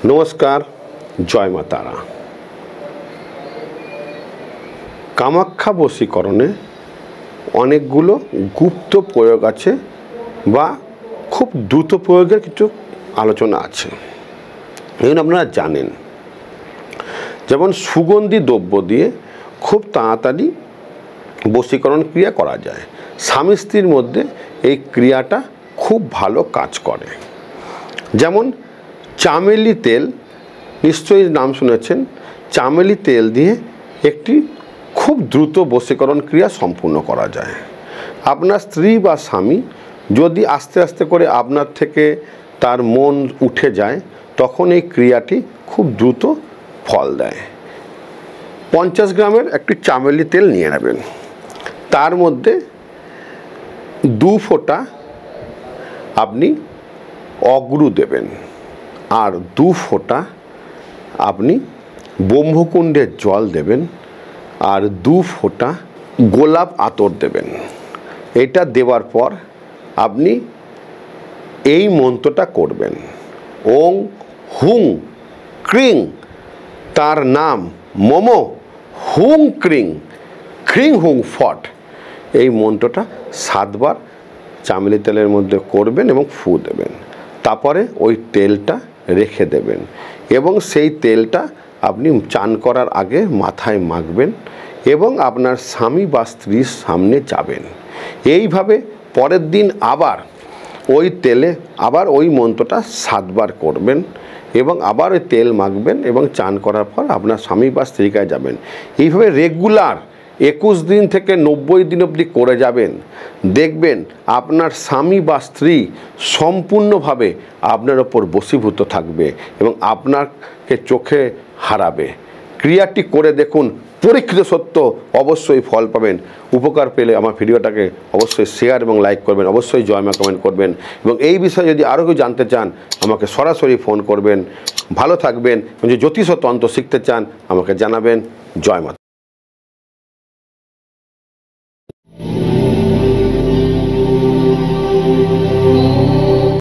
নমস্কার, জয় মা তারা। কামাখ্যা বশীকরণে অনেকগুলো গুপ্ত প্রয়োগ আছে বা খুব দ্রুত প্রয়োগের কিছু আলোচনা আছে। এগুলো আপনারা জানেন, যেমন সুগন্ধি দ্রব্য দিয়ে খুব তাড়াতাড়ি বশীকরণ ক্রিয়া করা যায়। স্বামী স্ত্রীর মধ্যে এই ক্রিয়াটা খুব ভালো কাজ করে। যেমন চামেলি তেল, নিশ্চয়ই নাম শুনেছেন। চামেলি তেল দিয়ে একটি খুব দ্রুত বশীকরণ ক্রিয়া সম্পূর্ণ করা যায়। আপনার স্ত্রী বা স্বামী যদি আস্তে আস্তে করে আপনার থেকে তার মন উঠে যায়, তখন এই ক্রিয়াটি খুব দ্রুত ফল দেয়। 50 গ্রামের একটি চামেলি তেল নিয়ে নেবেন। তার মধ্যে 2 ফোঁটা আপনি অগ্রু দেবেন, আর 2 ফোঁটা আপনি ব্রহ্মকুণ্ডের জল দেবেন, আর 2 ফোঁটা গোলাপ আতর দেবেন। এটা দেওয়ার পর আপনি এই মন্ত্রটা করবেন, ওং হুং ক্রিং, তার নাম মম হুং ক্রিং ক্রিং হুং ফট। এই মন্ত্রটা 7 বার চামেলি তেলের মধ্যে করবেন এবং ফু দেবেন। তারপরে ওই তেলটা রেখে দেবেন এবং সেই তেলটা আপনি চান করার আগে মাথায় মাখবেন এবং আপনার স্বামী বা স্ত্রীর সামনে যাবেন। এইভাবে পরের দিন আবার ওই তেলে আবার ওই মন্ত্রটা 7 বার করবেন এবং আবার ওই তেল মাখবেন এবং চান করার পর আপনার স্বামী বা স্ত্রীর কাছে যাবেন। এইভাবে রেগুলার 21 দিন থেকে 90 দিন অবধি করে যাবেন। দেখবেন আপনার স্বামী বা স্ত্রী সম্পূর্ণভাবে আপনার ওপর বশীভূত থাকবে এবং আপনাকে চোখে হারাবে। ক্রিয়াটি করে দেখুন, পরীক্ষিত সত্য, অবশ্যই ফল পাবেন। উপকার পেলে আমার ভিডিওটাকে অবশ্যই শেয়ার এবং লাইক করবেন, অবশ্যই জয় মা কমেন্ট করবেন এবং এই বিষয়ে যদি আরও কেউ জানতে চান আমাকে সরাসরি ফোন করবেন। ভালো থাকবেন। যদি জ্যোতিষ তন্ত্র শিখতে চান আমাকে জানাবেন। জয় মা।